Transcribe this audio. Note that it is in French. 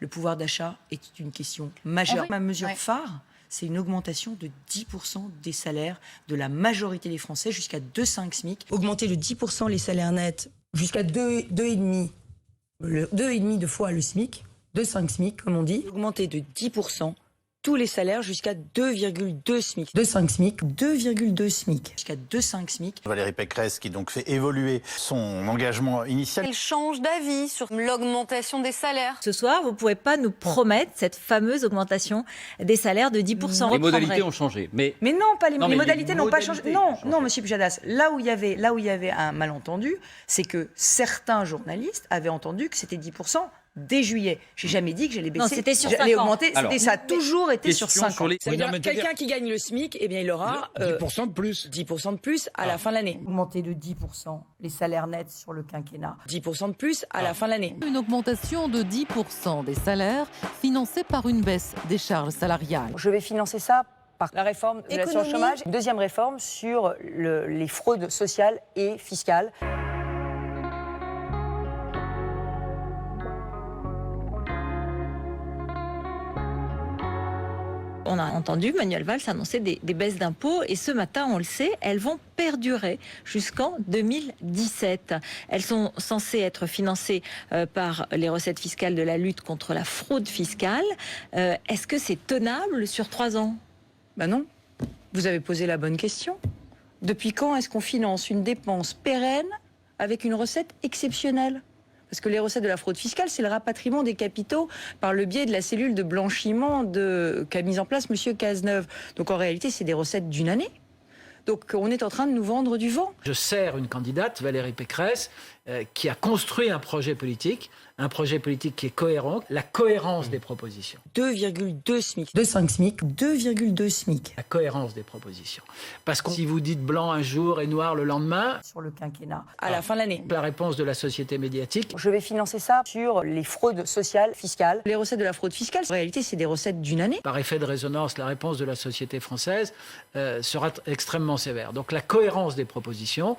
Le pouvoir d'achat est une question majeure. Ma mesure Ouais. phare, c'est une augmentation de 10% des salaires de la majorité des Français jusqu'à 2,5 SMIC. Augmenter de 10% les salaires nets jusqu'à 2,5 fois le SMIC, 2,5 SMIC comme on dit. Augmenter de 10% tous les salaires jusqu'à 2,2 SMIC. 2,5 SMIC, 2,2 SMIC, jusqu'à 2,5 SMIC. Valérie Pécresse qui donc fait évoluer son engagement initial. Elle change d'avis sur l'augmentation des salaires. Ce soir, vous ne pouvez pas nous promettre cette fameuse augmentation des salaires de 10%. Les modalités ont changé, mais Mais non, pas les, Non, les mais modalités les n'ont pas changé. modalités Non, ont changé. non, monsieur Pujadas. Là où il y avait un malentendu, c'est que certains journalistes avaient entendu que c'était 10% dès juillet. J'ai jamais dit que j'allais baisser. Non, c'était sur j'allais 5 ans. augmenter. Alors, Ça a toujours été question sur 5 sur ans. les- Ça veut Oui, non, dire mais quelqu'un qui gagne le SMIC, eh bien, il aura 10% de plus. 10% de plus à la fin de l'année. Augmenter de 10% les salaires nets sur le quinquennat. 10% de plus à la fin de l'année. Une augmentation de 10% des salaires financée par une baisse des charges salariales. Je vais financer ça par la réforme de l'assurance Économie. chômage. Deuxième réforme sur les fraudes sociales et fiscales. On a entendu Manuel Valls annoncer des baisses d'impôts et ce matin, on le sait, elles vont perdurer jusqu'en 2017. Elles sont censées être financées par les recettes fiscales de la lutte contre la fraude fiscale. Est-ce que c'est tenable sur 3 ans? Ben non. Vous avez posé la bonne question. Depuis quand est-ce qu'on finance une dépense pérenne avec une recette exceptionnelle? Parce que les recettes de la fraude fiscale, c'est le rapatriement des capitaux par le biais de la cellule de blanchiment qu'a mise en place M. Cazeneuve. Donc en réalité, c'est des recettes d'une année. Donc on est en train de nous vendre du vent. Je sers une candidate, Valérie Pécresse, qui a construit un projet politique qui est cohérent, la cohérence des propositions. 2,2 SMIC. 2,5 SMIC. 2,2 SMIC. La cohérence des propositions. Parce que si vous dites blanc un jour et noir le lendemain, Sur le quinquennat. À la fin de l'année. la réponse de la société médiatique, Je vais financer ça sur les fraudes sociales, fiscales. Les recettes de la fraude fiscale, en réalité, c'est des recettes d'une année. par effet de résonance, la réponse de la société française sera extrêmement sévère. Donc la cohérence des propositions.